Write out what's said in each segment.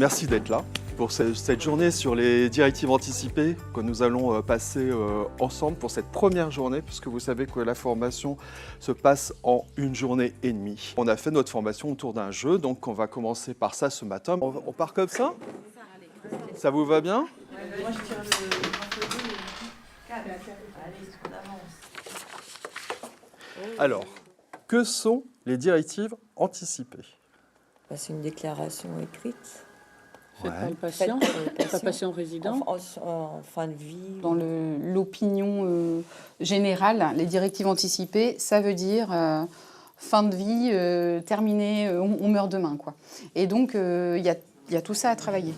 Merci d'être là pour cette journée sur les directives anticipées que nous allons passer ensemble pour cette première journée, puisque vous savez que la formation se passe en 1 journée et demie. On a fait notre formation autour d'un jeu, donc on va commencer par ça ce matin. On part comme ça? Ça vous va bien? Moi je tire le Alors, que sont les directives anticipées? C'est une déclaration écrite. Faite par le patient, pas patient résident. En fin de vie. Dans l'opinion générale, les directives anticipées, ça veut dire fin de vie, terminé, on meurt demain, quoi. Et donc, il y a tout ça à travailler.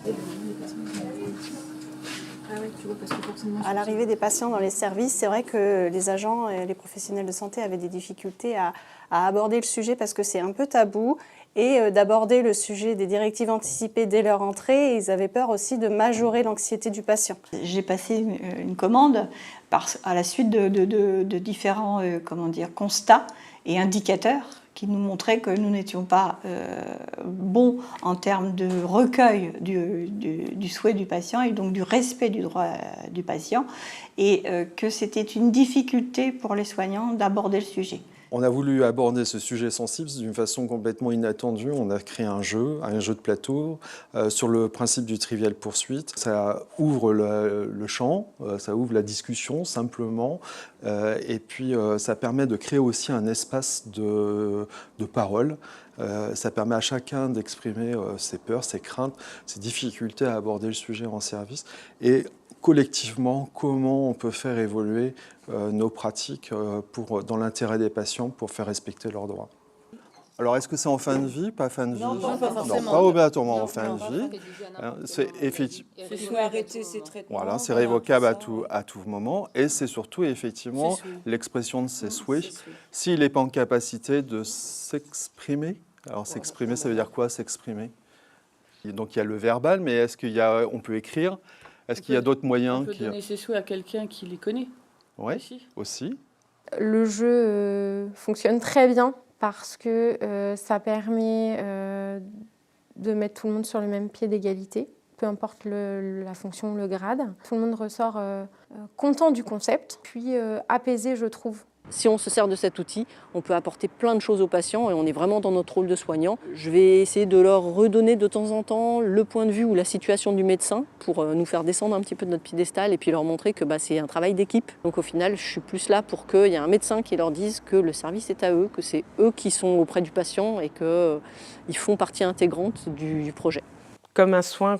À l'arrivée des patients dans les services, c'est vrai que les agents et les professionnels de santé avaient des difficultés à aborder le sujet parce que c'est un peu tabou et d'aborder le sujet des directives anticipées dès leur entrée. Et ils avaient peur aussi de majorer l'anxiété du patient. J'ai passé une commande à la suite de différents constats et indicateurs qui nous montraient que nous n'étions pas bons en termes de recueil du souhait du patient et donc du respect du droit du patient et que c'était une difficulté pour les soignants d'aborder le sujet. On a voulu aborder ce sujet sensible d'une façon complètement inattendue. On a créé un jeu de plateau sur le principe du trivial poursuite. Ça ouvre le champ, ça ouvre la discussion simplement, et puis ça permet de créer aussi un espace de parole. Ça permet à chacun d'exprimer ses peurs, ses craintes, ses difficultés à aborder le sujet en service. Et collectivement, comment on peut faire évoluer nos pratiques dans l'intérêt des patients pour faire respecter leurs droits. Alors, est-ce que c'est en fin de vie, pas fin de vie? Non, pas forcément. Non, pas obligatoirement en fin de vie. C'est effectivement. Il faut arrêter ces traitements. Voilà, c'est révocable à tout moment. Et c'est surtout, effectivement, l'expression de ses souhaits. S'il n'est pas en capacité de s'exprimer, alors s'exprimer, ça veut dire quoi, s'exprimer? Donc, il y a le verbal, mais est-ce qu'on peut écrire? Est-ce qu'il y a d'autres moyens? On peut donner ses souhaits à quelqu'un qui les connaît. Oui, aussi. Le jeu fonctionne très bien parce que ça permet de mettre tout le monde sur le même pied d'égalité, peu importe la fonction, le grade. Tout le monde ressort content du concept, puis apaisé, je trouve. Si on se sert de cet outil, on peut apporter plein de choses aux patients et on est vraiment dans notre rôle de soignant. Je vais essayer de leur redonner de temps en temps le point de vue ou la situation du médecin pour nous faire descendre un petit peu de notre piédestal et puis leur montrer que c'est un travail d'équipe. Donc au final, je suis plus là pour qu'il y ait un médecin qui leur dise que le service est à eux, que c'est eux qui sont auprès du patient et qu'ils font partie intégrante du projet. Comme un soin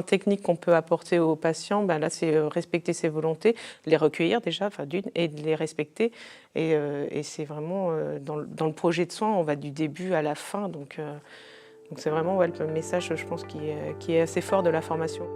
technique qu'on peut apporter aux patients, là c'est respecter ses volontés, les recueillir déjà, et de les respecter. Et c'est vraiment dans le projet de soin, on va du début à la fin. Donc c'est vraiment le message, je pense, qui est assez fort de la formation.